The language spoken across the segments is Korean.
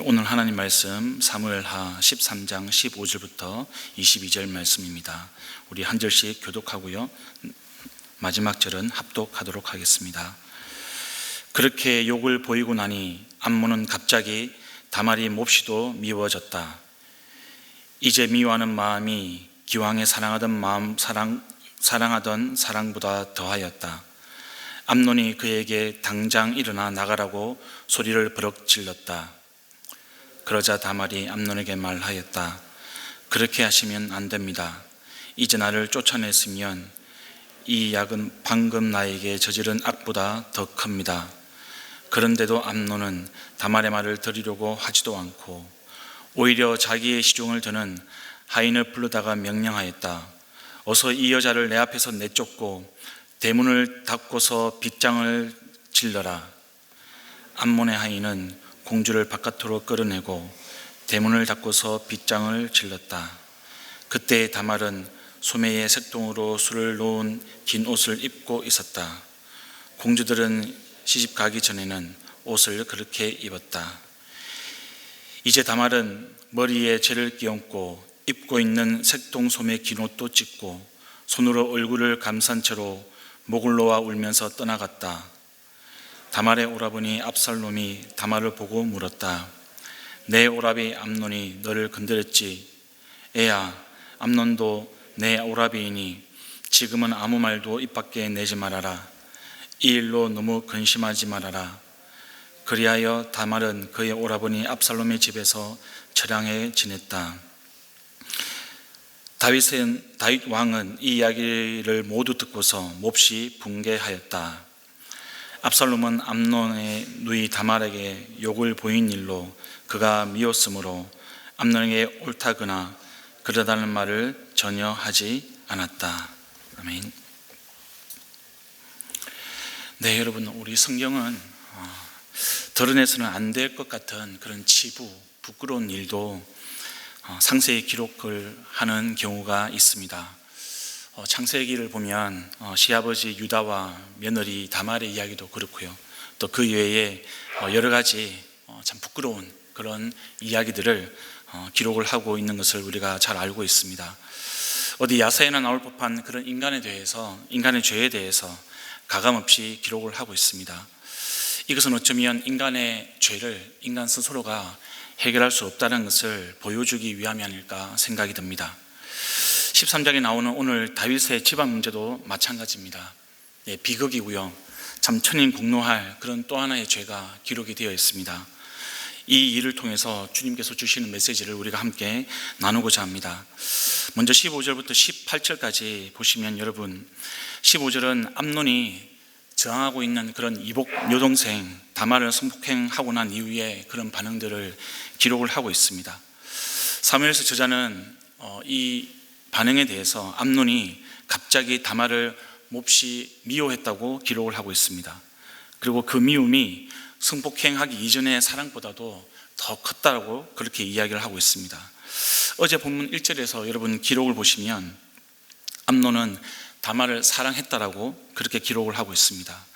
오늘 하나님 말씀 사무엘하 13장 15절부터 22절 말씀입니다. 우리 한 절씩 교독하고요, 마지막 절은 합독하도록 하겠습니다. 그렇게 욕을 보이고 나니 암몬은 갑자기 다말이 몹시도 미워졌다. 이제 미워하는 마음이 기왕에 사랑하던 사랑보다 더하였다. 암논이 그에게 당장 일어나 나가라고 소리를 버럭 질렀다. 그러자 다말이 암논에게 말하였다. 그렇게 하시면 안 됩니다. 이제 나를 쫓아냈으면 이 약은 방금 나에게 저지른 악보다 더 큽니다. 그런데도 암논은 다말의 말을 들으려고 하지도 않고 오히려 자기의 시종을 드는 하인을 부르다가 명령하였다. 어서 이 여자를 내 앞에서 내쫓고 대문을 닫고서 빗장을 질러라. 암몬의 하인은 공주를 바깥으로 끌어내고 대문을 닫고서 빗장을 질렀다. 그때 다말은 소매에 색동으로 술을 놓은 긴 옷을 입고 있었다. 공주들은 시집 가기 전에는 옷을 그렇게 입었다. 이제 다말은 머리에 재를 끼얹고 입고 있는 색동 소매 긴 옷도 찢고 손으로 얼굴을 감싼 채로 목을 놓아 울면서 떠나갔다. 다말의 오라버니 압살롬이 다말을 보고 물었다. 내 오라비 암논이 너를 건드렸지? 애야, 암논도 내 오라비이니 지금은 아무 말도 입 밖에 내지 말아라. 이 일로 너무 근심하지 말아라. 그리하여 다말은 그의 오라버니 압살롬의 집에서 처량해 지냈다. 다윗 왕은 이 이야기를 모두 듣고서 몹시 분개하였다. 압살롬은 암논의 누이 다말에게 욕을 보인 일로 그가 미웠으므로 암논에게 옳다거나 그러다는 말을 전혀 하지 않았다. 아멘. 네, 여러분, 우리 성경은 드러내서는 안 될 것 같은 그런 치부, 부끄러운 일도 상세히 기록을 하는 경우가 있습니다. 창세기를 보면 시아버지 유다와 며느리 다말의 이야기도 그렇고요, 또 그 외에 여러 가지 참 부끄러운 그런 이야기들을 기록을 하고 있는 것을 우리가 잘 알고 있습니다. 어디 야사에나 나올 법한 그런 인간의 죄에 대해서 가감없이 기록을 하고 있습니다. 이것은 어쩌면 인간의 죄를 인간 스스로가 해결할 수 없다는 것을 보여주기 위함이 아닐까 생각이 듭니다. 13장에 나오는 오늘 다윗의 집안 문제도 마찬가지입니다. 비극이고요, 참 천인공노할 그런 또 하나의 죄가 기록이 되어 있습니다. 이 일을 통해서 주님께서 주시는 메시지를 우리가 함께 나누고자 합니다. 먼저 15절부터 18절까지 보시면, 여러분, 15절은 암논이 저항하고 있는 그런 이복 여동생 다말을 성폭행하고 난 이후에 그런 반응들을 기록을 하고 있습니다. 사무엘서 저자는 이 반응에 대해서 암논이 갑자기 다말을 몹시 미워했다고 기록을 하고 있습니다. 그리고 그 미움이 성폭행하기 이전의 사랑보다도 더 컸다고 그렇게 이야기를 하고 있습니다. 어제 본문 1절에서 여러분 기록을 보시면 암논은 다말을 사랑했다라고 그렇게 기록을 하고 있습니다.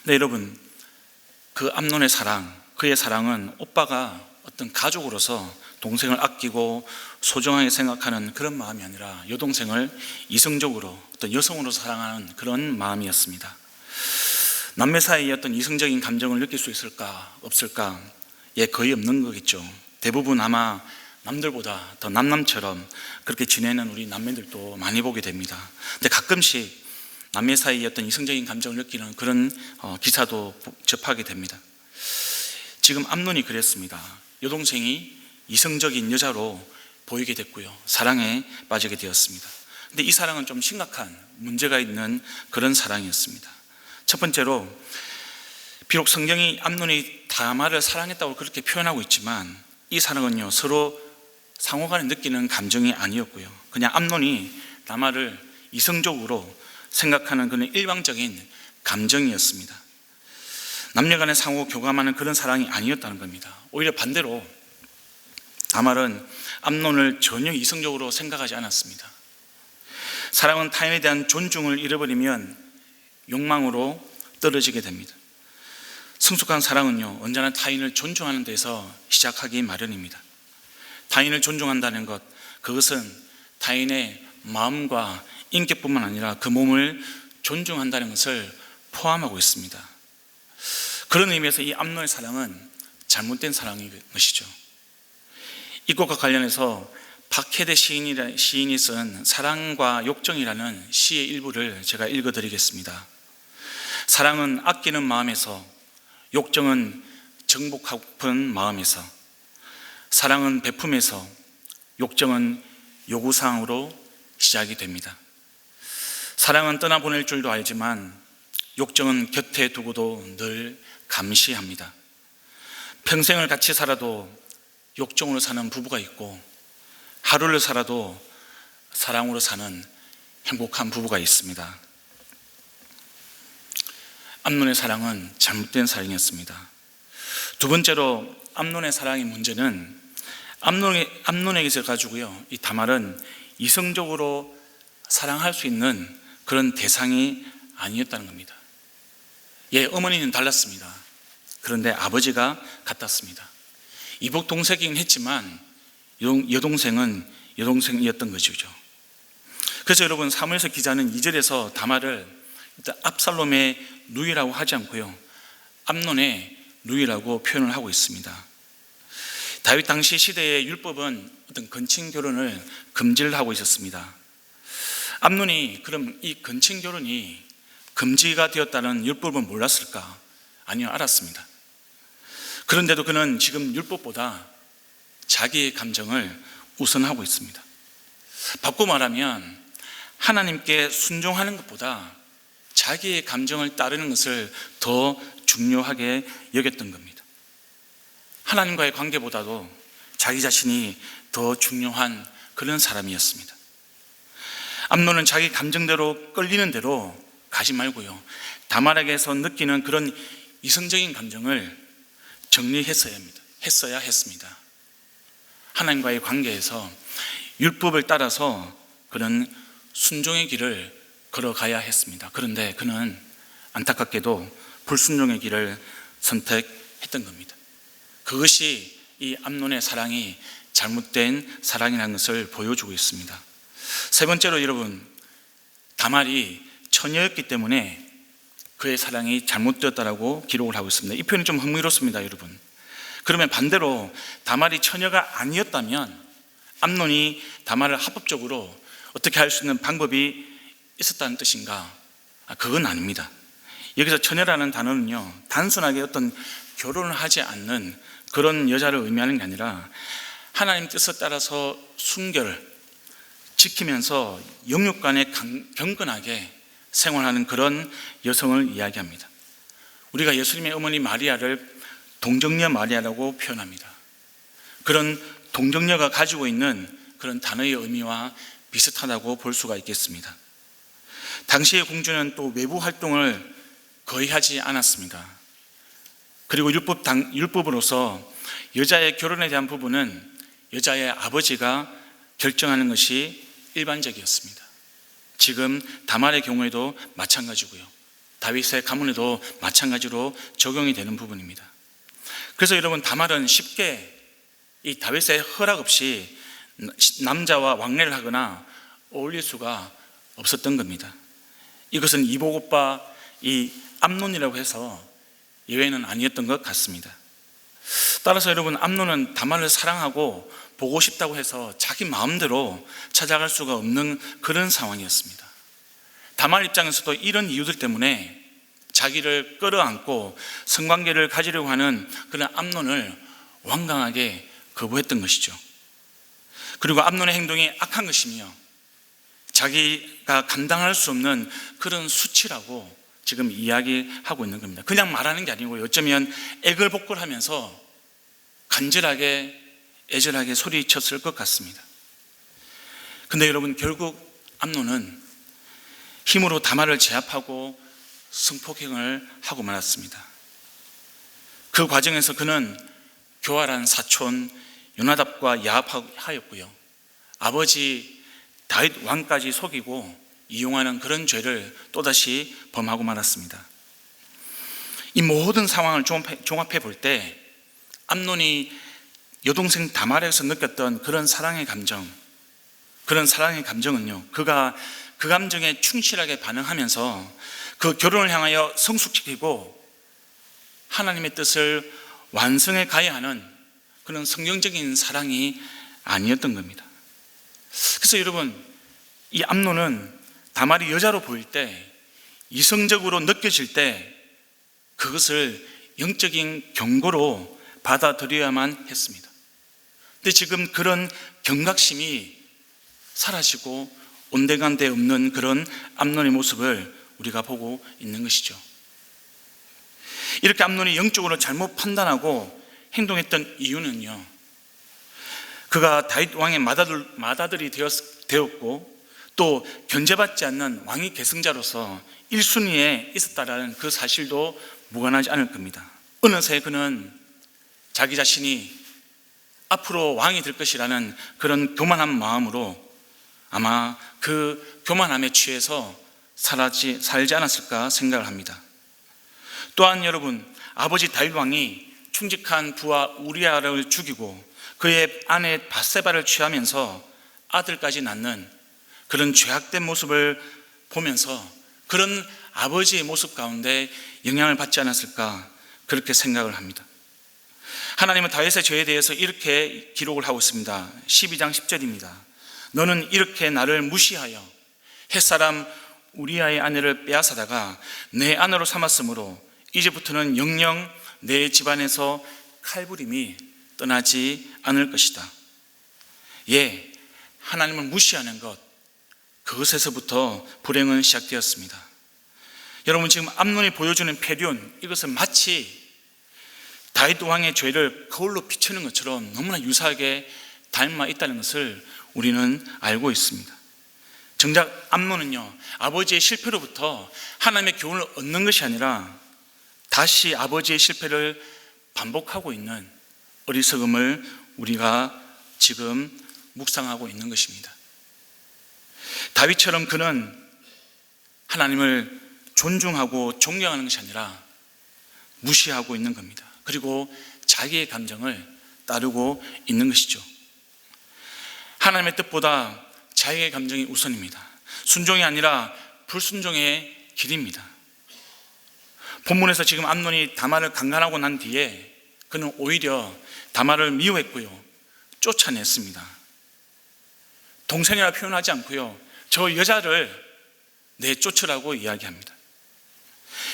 근데 여러분, 그 암논의 사랑, 그의 사랑은 오빠가 어떤 가족으로서 동생을 아끼고 소중하게 생각하는 그런 마음이 아니라 여동생을 이성적으로 어떤 여성으로 사랑하는 그런 마음이었습니다. 남매 사이에 어떤 이성적인 감정을 느낄 수 있을까 없을까? 거의 없는 거겠죠. 대부분 아마 남들보다 더 남남처럼 그렇게 지내는 우리 남매들도 많이 보게 됩니다. 근데 가끔씩 남매 사이에 어떤 이성적인 감정을 느끼는 그런 기사도 접하게 됩니다. 지금 암논이 그랬습니다. 여동생이 이성적인 여자로 보이게 됐고요, 사랑에 빠지게 되었습니다. 근데 이 사랑은 좀 심각한 문제가 있는 그런 사랑이었습니다. 첫 번째로, 비록 성경이 암논이 다말을 사랑했다고 그렇게 표현하고 있지만 이 사랑은요, 서로 상호간에 느끼는 감정이 아니었고요, 그냥 암논이 다말을 이성적으로 생각하는 그런 일방적인 감정이었습니다. 남녀간에 상호 교감하는 그런 사랑이 아니었다는 겁니다. 오히려 반대로 다말은 암논을 전혀 이성적으로 생각하지 않았습니다. 사랑은 타인에 대한 존중을 잃어버리면 욕망으로 떨어지게 됩니다. 성숙한 사랑은요, 언제나 타인을 존중하는 데서 시작하기 마련입니다. 타인을 존중한다는 것, 그것은 타인의 마음과 인격뿐만 아니라 그 몸을 존중한다는 것을 포함하고 있습니다. 그런 의미에서 이 암논의 사랑은 잘못된 사랑인 것이죠. 이 것과 관련해서 박해대 시인이 쓴 사랑과 욕정이라는 시의 일부를 제가 읽어드리겠습니다. 사랑은 아끼는 마음에서, 욕정은 정복하고픈 마음에서, 사랑은 베품에서, 욕정은 요구사항으로 시작이 됩니다. 사랑은 떠나보낼 줄도 알지만 욕정은 곁에 두고도 늘 감시합니다. 평생을 같이 살아도 욕정으로 사는 부부가 있고, 하루를 살아도 사랑으로 사는 행복한 부부가 있습니다. 암논의 사랑은 잘못된 사랑이었습니다. 두 번째로 암논의 사랑의 문제는 암논에게서 가지고요, 이 다말은 이성적으로 사랑할 수 있는 그런 대상이 아니었다는 겁니다. 어머니는 달랐습니다. 그런데 아버지가 같았습니다. 이복 동생이긴 했지만 여동생은 여동생이었던 것이죠. 그래서 여러분, 사무엘서 기자는 2절에서 다말을 압살롬의 누이라고 하지 않고요, 암논의 누이라고 표현을 하고 있습니다. 다윗 당시 시대의 율법은 어떤 건친 결혼을 금지를 하고 있었습니다. 암논이 그럼 이 건친 결혼이 금지가 되었다는 율법을 몰랐을까? 아니요, 알았습니다. 그런데도 그는 지금 율법보다 자기의 감정을 우선하고 있습니다. 바꿔 말하면 하나님께 순종하는 것보다 자기의 감정을 따르는 것을 더 중요하게 여겼던 겁니다. 하나님과의 관계보다도 자기 자신이 더 중요한 그런 사람이었습니다. 암논은 자기 감정대로 끌리는 대로 가지 말고요, 다말에게서 느끼는 그런 이성적인 감정을 정리했어야 했습니다. 하나님과의 관계에서 율법을 따라서 그는 순종의 길을 걸어가야 했습니다. 그런데 그는 안타깝게도 불순종의 길을 선택했던 겁니다. 그것이 이 암논의 사랑이 잘못된 사랑이라는 것을 보여주고 있습니다. 세 번째로 여러분, 다말이 처녀였기 때문에 그의 사랑이 잘못되었다라고 기록을 하고 있습니다. 이 표현이 좀 흥미롭습니다, 여러분. 그러면 반대로 다말이 처녀가 아니었다면 암논이 다말을 합법적으로 어떻게 할 수 있는 방법이 있었다는 뜻인가? 그건 아닙니다. 여기서 처녀라는 단어는요, 단순하게 어떤 결혼을 하지 않는 그런 여자를 의미하는 게 아니라 하나님 뜻에 따라서 순결을 지키면서 영육간에 경건하게 생활하는 그런 여성을 이야기합니다. 우리가 예수님의 어머니 마리아를 동정녀 마리아라고 표현합니다. 그런 동정녀가 가지고 있는 그런 단어의 의미와 비슷하다고 볼 수가 있겠습니다. 당시의 공주는 또 외부 활동을 거의 하지 않았습니다. 그리고 율법으로서 여자의 결혼에 대한 부분은 여자의 아버지가 결정하는 것이 일반적이었습니다. 지금 다말의 경우에도 마찬가지고요, 다윗의 가문에도 마찬가지로 적용이 되는 부분입니다. 그래서 여러분, 다말은 쉽게 이 다윗의 허락 없이 남자와 왕래를 하거나 어울릴 수가 없었던 겁니다. 이것은 이복 오빠 이 암논이라고 해서 예외는 아니었던 것 같습니다. 따라서 여러분, 암논은 다말을 사랑하고 보고 싶다고 해서 자기 마음대로 찾아갈 수가 없는 그런 상황이었습니다. 다말 입장에서도 이런 이유들 때문에 자기를 끌어안고 성관계를 가지려고 하는 그런 암논을 완강하게 거부했던 것이죠. 그리고 암논의 행동이 악한 것이며 자기가 감당할 수 없는 그런 수치라고 지금 이야기하고 있는 겁니다. 그냥 말하는 게 아니고 어쩌면 애걸복걸하면서 간절하게 애절하게 소리쳤을 것 같습니다. 근데 여러분, 결국 암논은 힘으로 다말을 제압하고 성폭행을 하고 말았습니다. 그 과정에서 그는 교활한 사촌 요나답과 야합하였고요, 아버지 다윗 왕까지 속이고 이용하는 그런 죄를 또다시 범하고 말았습니다. 이 모든 상황을 종합해 볼 때 암논이 여동생 다말에서 느꼈던 그런 사랑의 감정은요, 그가 그 감정에 충실하게 반응하면서 그 결혼을 향하여 성숙시키고 하나님의 뜻을 완성해 가야 하는 그런 성경적인 사랑이 아니었던 겁니다. 그래서 여러분, 이 암논은 다말이 여자로 보일 때, 이성적으로 느껴질 때 그것을 영적인 경고로 받아들여야만 했습니다. 근데 지금 그런 경각심이 사라지고 온데간데 없는 그런 암논의 모습을 우리가 보고 있는 것이죠. 이렇게 암논이 영적으로 잘못 판단하고 행동했던 이유는요, 그가 다윗 왕의 맏아들이 되었고 또 견제받지 않는 왕위 계승자로서 1순위에 있었다라는 그 사실도 무관하지 않을 겁니다. 어느새 그는 자기 자신이 앞으로 왕이 될 것이라는 그런 교만한 마음으로 아마 그 교만함에 취해서 살지 않았을까 생각을 합니다. 또한 여러분, 아버지 다윗 왕이 충직한 부하 우리아를 죽이고 그의 아내 밧세바를 취하면서 아들까지 낳는 그런 죄악된 모습을 보면서 그런 아버지의 모습 가운데 영향을 받지 않았을까, 그렇게 생각을 합니다. 하나님은 다윗의 죄에 대해서 이렇게 기록을 하고 있습니다. 12장 10절입니다. 너는 이렇게 나를 무시하여 햇사람 우리아의 아내를 빼앗아다가 내 아내로 삼았으므로 이제부터는 영영 내 집안에서 칼부림이 떠나지 않을 것이다. 예, 하나님을 무시하는 것, 그것에서부터 불행은 시작되었습니다. 여러분, 지금 암논이 보여주는 패륜, 이것은 마치 다윗 왕의 죄를 거울로 비추는 것처럼 너무나 유사하게 닮아 있다는 것을 우리는 알고 있습니다. 정작 암논은요, 아버지의 실패로부터 하나님의 교훈을 얻는 것이 아니라 다시 아버지의 실패를 반복하고 있는 어리석음을 우리가 지금 묵상하고 있는 것입니다. 다윗처럼 그는 하나님을 존중하고 존경하는 것이 아니라 무시하고 있는 겁니다. 그리고 자기의 감정을 따르고 있는 것이죠. 하나님의 뜻보다 자기의 감정이 우선입니다. 순종이 아니라 불순종의 길입니다. 본문에서 지금 암논이 다말을 강간하고 난 뒤에 그는 오히려 다말을 미워했고요, 쫓아냈습니다. 동생이라 표현하지 않고요, 저 여자를 내쫓으라고 이야기합니다.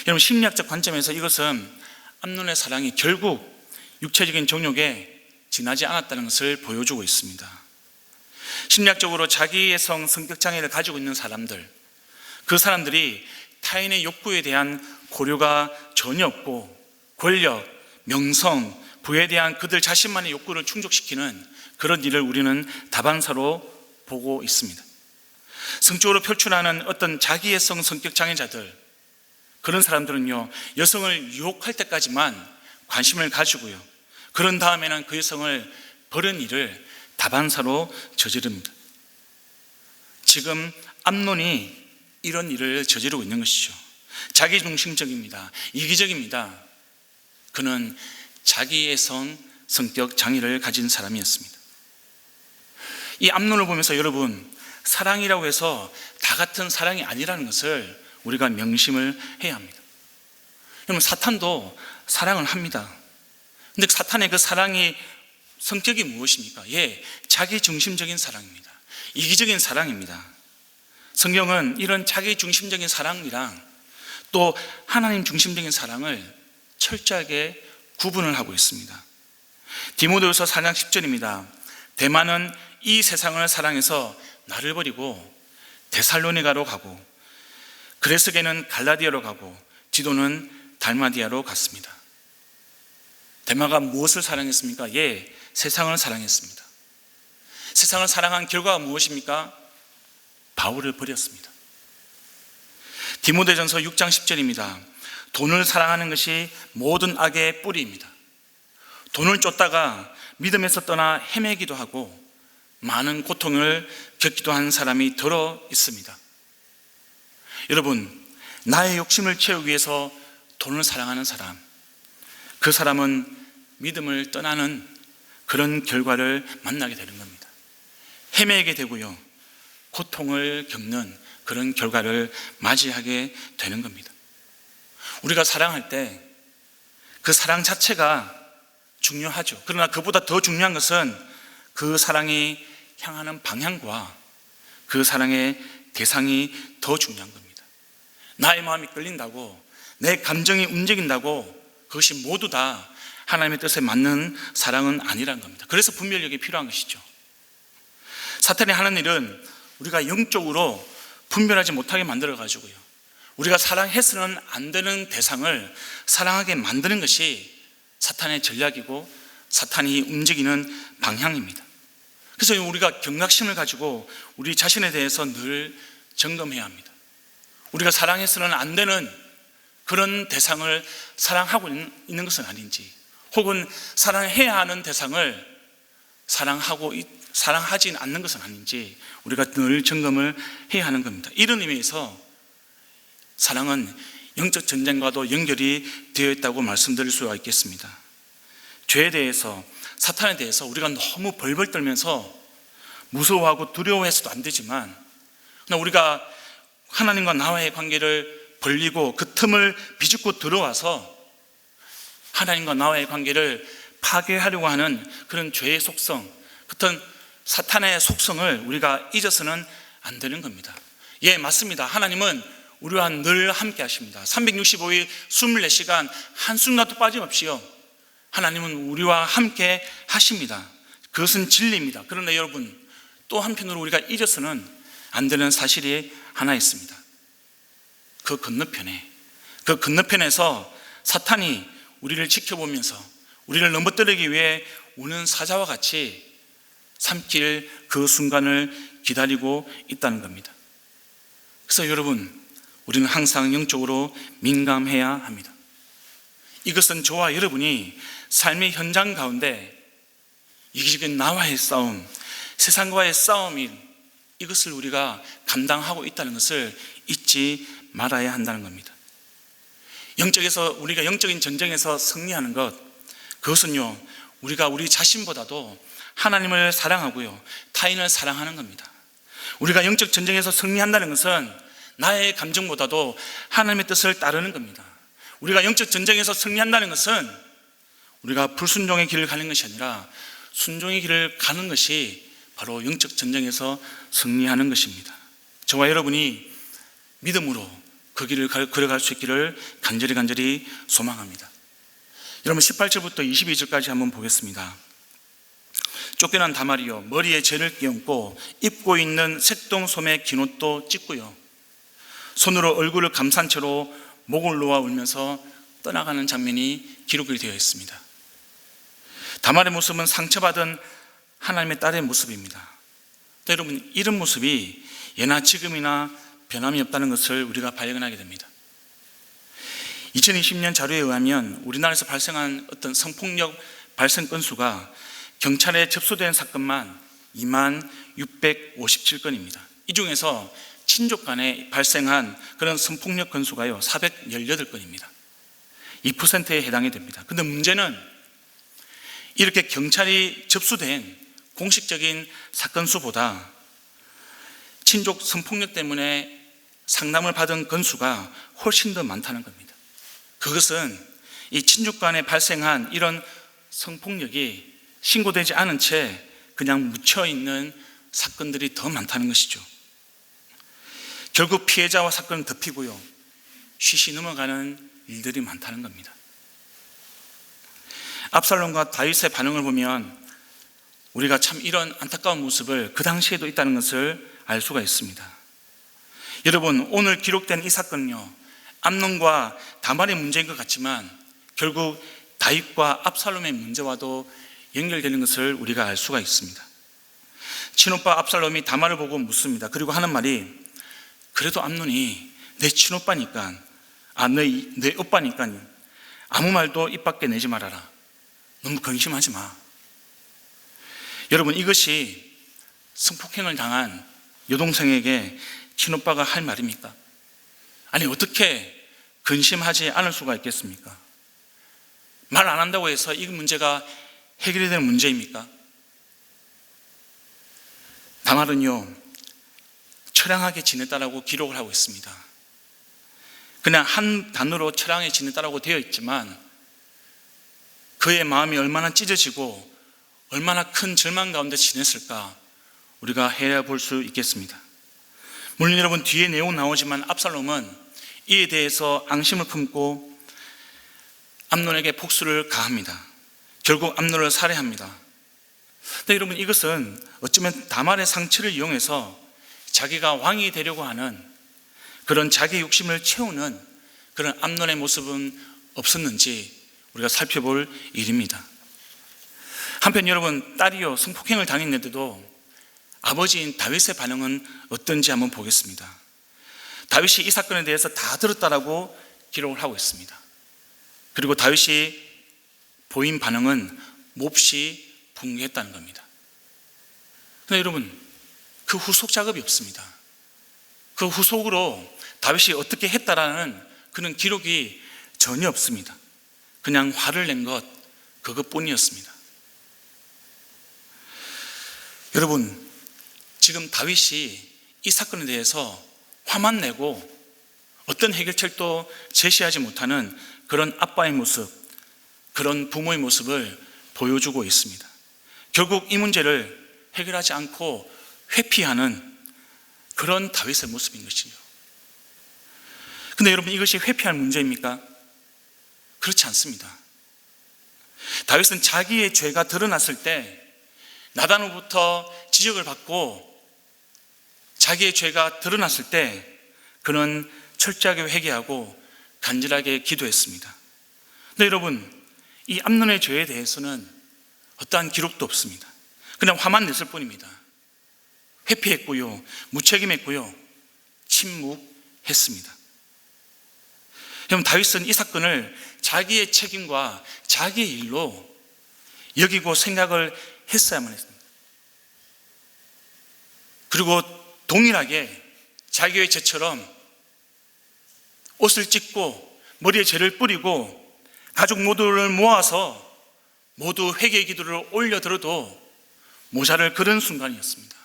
여러분, 심리학적 관점에서 이것은 암논의 사랑이 결국 육체적인 정욕에 지나지 않았다는 것을 보여주고 있습니다. 심리학적으로 자기의 성격 장애를 가지고 있는 사람들, 그 사람들이 타인의 욕구에 대한 고려가 전혀 없고 권력, 명성, 부에 대한 그들 자신만의 욕구를 충족시키는 그런 일을 우리는 다반사로 보고 있습니다. 성적으로 표출하는 어떤 자기애성 성격 장애자들, 그런 사람들은요, 여성을 유혹할 때까지만 관심을 가지고요, 그런 다음에는 그 여성을 버린 일을 다반사로 저지릅니다. 지금 암논이 이런 일을 저지르고 있는 것이죠. 자기중심적입니다. 이기적입니다. 그는 자기의 성격 장애를 가진 사람이었습니다. 이 암논을 보면서 여러분, 사랑이라고 해서 다 같은 사랑이 아니라는 것을 우리가 명심을 해야 합니다. 여러분, 사탄도 사랑을 합니다. 근데 사탄의 그 사랑이 성격이 무엇입니까? 예, 자기중심적인 사랑입니다. 이기적인 사랑입니다. 성경은 이런 자기중심적인 사랑이랑 또 하나님 중심적인 사랑을 철저하게 구분을 하고 있습니다. 디모데후서 4장 10절입니다. 데마는 이 세상을 사랑해서 나를 버리고 데살로니가로 가고 그레스게는 갈라디아로 가고 디도는 달마디아로 갔습니다. 데마가 무엇을 사랑했습니까? 예, 세상을 사랑했습니다. 세상을 사랑한 결과가 무엇입니까? 바울을 버렸습니다. 디모데전서 6장 10절입니다. 돈을 사랑하는 것이 모든 악의 뿌리입니다. 돈을 쫓다가 믿음에서 떠나 헤매기도 하고 많은 고통을 겪기도 한 사람이 더러 있습니다. 여러분, 나의 욕심을 채우기 위해서 돈을 사랑하는 사람, 그 사람은 믿음을 떠나는 그런 결과를 만나게 되는 겁니다. 헤매게 되고요, 고통을 겪는 그런 결과를 맞이하게 되는 겁니다. 우리가 사랑할 때 그 사랑 자체가 중요하죠. 그러나 그보다 더 중요한 것은 그 사랑이 향하는 방향과 그 사랑의 대상이 더 중요한 겁니다. 나의 마음이 끌린다고, 내 감정이 움직인다고 그것이 모두 다 하나님의 뜻에 맞는 사랑은 아니라는 겁니다. 그래서 분별력이 필요한 것이죠. 사탄이 하는 일은 우리가 영적으로 분별하지 못하게 만들어가지고요, 우리가 사랑해서는 안 되는 대상을 사랑하게 만드는 것이 사탄의 전략이고 사탄이 움직이는 방향입니다. 그래서 우리가 경각심을 가지고 우리 자신에 대해서 늘 점검해야 합니다. 우리가 사랑해서는 안 되는 그런 대상을 사랑하고 있는 것은 아닌지, 혹은 사랑해야 하는 대상을 사랑하지 않는 것은 아닌지 우리가 늘 점검을 해야 하는 겁니다. 이런 의미에서 사랑은 영적 전쟁과도 연결이 되어 있다고 말씀드릴 수가 있겠습니다. 죄에 대해서, 사탄에 대해서 우리가 너무 벌벌 떨면서 무서워하고 두려워해서도 안 되지만, 그러나 우리가 하나님과 나와의 관계를 벌리고 그 틈을 비집고 들어와서 하나님과 나와의 관계를 파괴하려고 하는 그런 죄의 속성, 그런 사탄의 속성을 우리가 잊어서는 안 되는 겁니다. 예, 맞습니다. 하나님은 우리와 늘 함께 하십니다. 365일 24시간 한순간도 빠짐없이요, 하나님은 우리와 함께 하십니다. 그것은 진리입니다. 그런데 여러분, 또 한편으로 우리가 잊어서는 안 되는 사실이 하나 있습니다. 그 건너편에서 사탄이 우리를 지켜보면서 우리를 넘어뜨리기 위해 우는 사자와 같이 삼킬 그 순간을 기다리고 있다는 겁니다. 그래서 여러분, 우리는 항상 영적으로 민감해야 합니다. 이것은 저와 여러분이 삶의 현장 가운데 이기적인 나와의 싸움, 세상과의 싸움인 이것을 우리가 감당하고 있다는 것을 잊지 말아야 한다는 겁니다. 우리가 영적인 전쟁에서 승리하는 것, 그것은요, 우리가 우리 자신보다도 하나님을 사랑하고요, 타인을 사랑하는 겁니다. 우리가 영적 전쟁에서 승리한다는 것은 나의 감정보다도 하나님의 뜻을 따르는 겁니다. 우리가 영적 전쟁에서 승리한다는 것은 우리가 불순종의 길을 가는 것이 아니라 순종의 길을 가는 것이 바로 영적 전쟁에서 승리하는 것입니다. 저와 여러분이 믿음으로 그 길을 걸어갈 수 있기를 간절히 소망합니다. 여러분, 18절부터 22절까지 한번 보겠습니다. 쫓겨난 다말이요, 머리에 죄를 끼얹고 입고 있는 색동소매 긴 옷도 찢고요, 손으로 얼굴을 감싼 채로 목을 놓아 울면서 떠나가는 장면이 기록이 되어 있습니다. 다말의 모습은 상처받은 하나님의 딸의 모습입니다. 여러분, 이런 모습이 예나 지금이나 변함이 없다는 것을 우리가 발견하게 됩니다. 2020년 자료에 의하면 우리나라에서 발생한 어떤 성폭력 발생 건수가 경찰에 접수된 사건만 2657건입니다. 이 중에서 친족 간에 발생한 그런 성폭력 건수가요 418건입니다. 2%에 해당이 됩니다. 그런데 문제는 이렇게 경찰이 접수된 공식적인 사건 수보다 친족 성폭력 때문에 상담을 받은 건수가 훨씬 더 많다는 겁니다. 그것은 이 친족 간에 발생한 이런 성폭력이 신고되지 않은 채 그냥 묻혀있는 사건들이 더 많다는 것이죠. 결국 피해자와 사건은 덮이고요, 쉬쉬 넘어가는 일들이 많다는 겁니다. 압살롬과 다윗의 반응을 보면 우리가 참 이런 안타까운 모습을 그 당시에도 있다는 것을 알 수가 있습니다. 여러분, 오늘 기록된 이 사건은요, 암논과 다말의 문제인 것 같지만 결국 다윗과 압살롬의 문제와도 연결되는 것을 우리가 알 수가 있습니다. 친오빠 압살롬이 다말을 보고 묻습니다. 그리고 하는 말이, 그래도 암논이 내 친오빠니까, 내 오빠니까 아무 말도 입 밖에 내지 말아라. 너무 근심하지 마. 여러분, 이것이 성폭행을 당한 여동생에게 친오빠가 할 말입니까? 아니, 어떻게 근심하지 않을 수가 있겠습니까? 말 안 한다고 해서 이 문제가 해결이 되는 문제입니까? 다말은요, 처량하게 지냈다라고 기록을 하고 있습니다. 그냥 한 단어로 처량하게 지냈다라고 되어 있지만 그의 마음이 얼마나 찢어지고 얼마나 큰 절망 가운데 지냈을까 우리가 헤아려 볼 수 있겠습니다. 물론 여러분, 뒤에 내용 나오지만 압살롬은 이에 대해서 앙심을 품고 암논에게 복수를 가합니다. 결국 암논을 살해합니다. 근데 여러분, 이것은 어쩌면 다말의 상처를 이용해서 자기가 왕이 되려고 하는 그런 자기 욕심을 채우는 그런 암논의 모습은 없었는지 우리가 살펴볼 일입니다. 한편 여러분, 딸이요 성폭행을 당했는데도 아버지인 다윗의 반응은 어떤지 한번 보겠습니다. 다윗이 이 사건에 대해서 다 들었다라고 기록을 하고 있습니다. 그리고 다윗이 보인 반응은 몹시 분개했다는 겁니다. 그런데 여러분, 그 후속 작업이 없습니다. 그 후속으로 다윗이 어떻게 했다라는 그런 기록이 전혀 없습니다. 그냥 화를 낸 것, 그것뿐이었습니다. 여러분, 지금 다윗이 이 사건에 대해서 화만 내고 어떤 해결책도 제시하지 못하는 그런 아빠의 모습, 그런 부모의 모습을 보여주고 있습니다. 결국 이 문제를 해결하지 않고 회피하는 그런 다윗의 모습인 것이죠. 근데 여러분, 이것이 회피할 문제입니까? 그렇지 않습니다. 다윗은 자기의 죄가 드러났을 때 나단으로부터 지적을 받고 자기의 죄가 드러났을 때 그는 철저하게 회개하고 간절하게 기도했습니다. 근데 여러분, 이 암논의 죄에 대해서는 어떠한 기록도 없습니다. 그냥 화만 냈을 뿐입니다. 회피했고요, 무책임했고요, 침묵했습니다. 여러분, 다윗은 이 사건을 자기의 책임과 자기의 일로 여기고 생각을 했어야만 했습니다. 그리고 동일하게 자기의 죄처럼 옷을 찢고 머리에 죄를 뿌리고 가족 모두를 모아서 모두 회개 기도를 올려들어도 모자를 그런 순간이었습니다.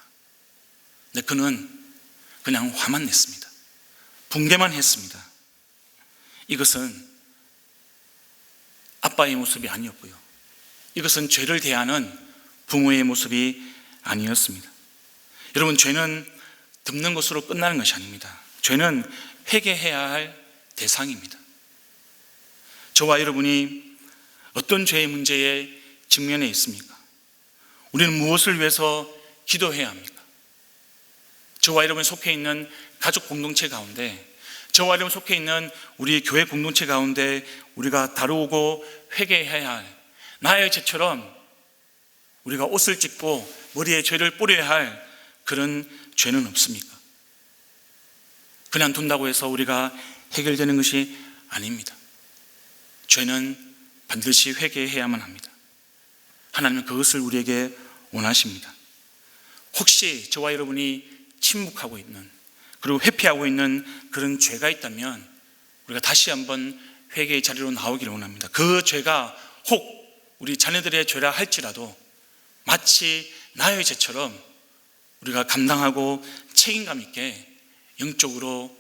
근데 그는 그냥 화만 냈습니다. 붕괴만 했습니다. 이것은 아빠의 모습이 아니었고요, 이것은 죄를 대하는 부모의 모습이 아니었습니다. 여러분, 죄는 덮는 것으로 끝나는 것이 아닙니다. 죄는 회개해야 할 대상입니다. 저와 여러분이 어떤 죄의 문제에 직면해 있습니까? 우리는 무엇을 위해서 기도해야 합니까? 저와 여러분이 속해 있는 가족 공동체 가운데, 저와 여러분 속해 있는 우리 교회 공동체 가운데 우리가 다루고 회개해야 할 나의 죄처럼 우리가 옷을 찢고 머리에 죄를 뿌려야 할 그런 죄는 없습니까? 그냥 둔다고 해서 우리가 해결되는 것이 아닙니다. 죄는 반드시 회개해야만 합니다. 하나님은 그것을 우리에게 원하십니다. 혹시 저와 여러분이 침묵하고 있는, 그리고 회피하고 있는 그런 죄가 있다면 우리가 다시 한번 회개의 자리로 나오기를 원합니다. 그 죄가 혹 우리 자녀들의 죄라 할지라도 마치 나의 죄처럼 우리가 감당하고 책임감 있게 영적으로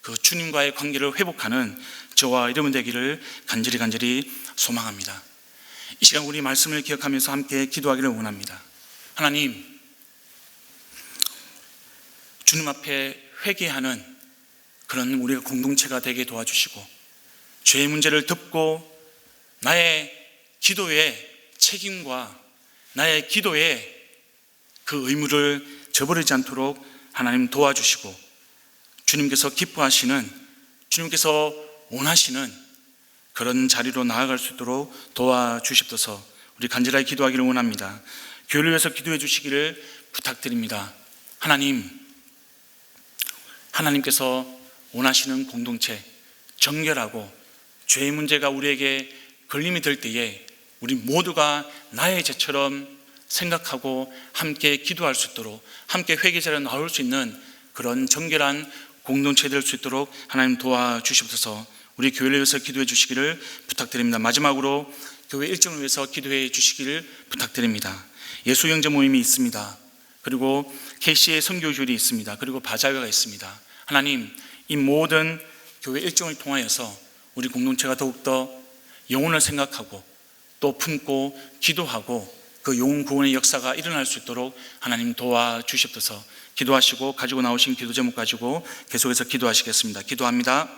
그 주님과의 관계를 회복하는 저와 여러분 되기를 간절히 소망합니다. 이 시간 우리 말씀을 기억하면서 함께 기도하기를 원합니다. 하나님, 주님 앞에 회개하는 그런 우리가 공동체가 되게 도와주시고, 죄의 문제를 덮고 나의 기도의 책임과 나의 기도의 그 의무를 저버리지 않도록 하나님 도와주시고, 주님께서 기뻐하시는, 주님께서 원하시는 그런 자리로 나아갈 수 있도록 도와주십소서. 우리 간절하게 기도하기를 원합니다. 교회를 위해서 기도해 주시기를 부탁드립니다. 하나님께서 원하시는 공동체, 정결하고 죄의 문제가 우리에게 걸림이 될 때에 우리 모두가 나의 죄처럼 생각하고 함께 기도할 수 있도록, 함께 회개자로 나올 수 있는 그런 정결한 공동체 될 수 있도록 하나님 도와주시옵소서. 우리 교회를 위해서 기도해 주시기를 부탁드립니다. 마지막으로 교회 일정을 위해서 기도해 주시기를 부탁드립니다. 예수영재 모임이 있습니다. 그리고 KC의 선교주일이 있습니다. 그리고 바자회가 있습니다. 하나님, 이 모든 교회 일정을 통하여서 우리 공동체가 더욱더 영혼을 생각하고 또 품고 기도하고 그 영혼 구원의 역사가 일어날 수 있도록 하나님 도와주시옵소서. 기도하시고 가지고 나오신 기도 제목 가지고 계속해서 기도하시겠습니다. 기도합니다.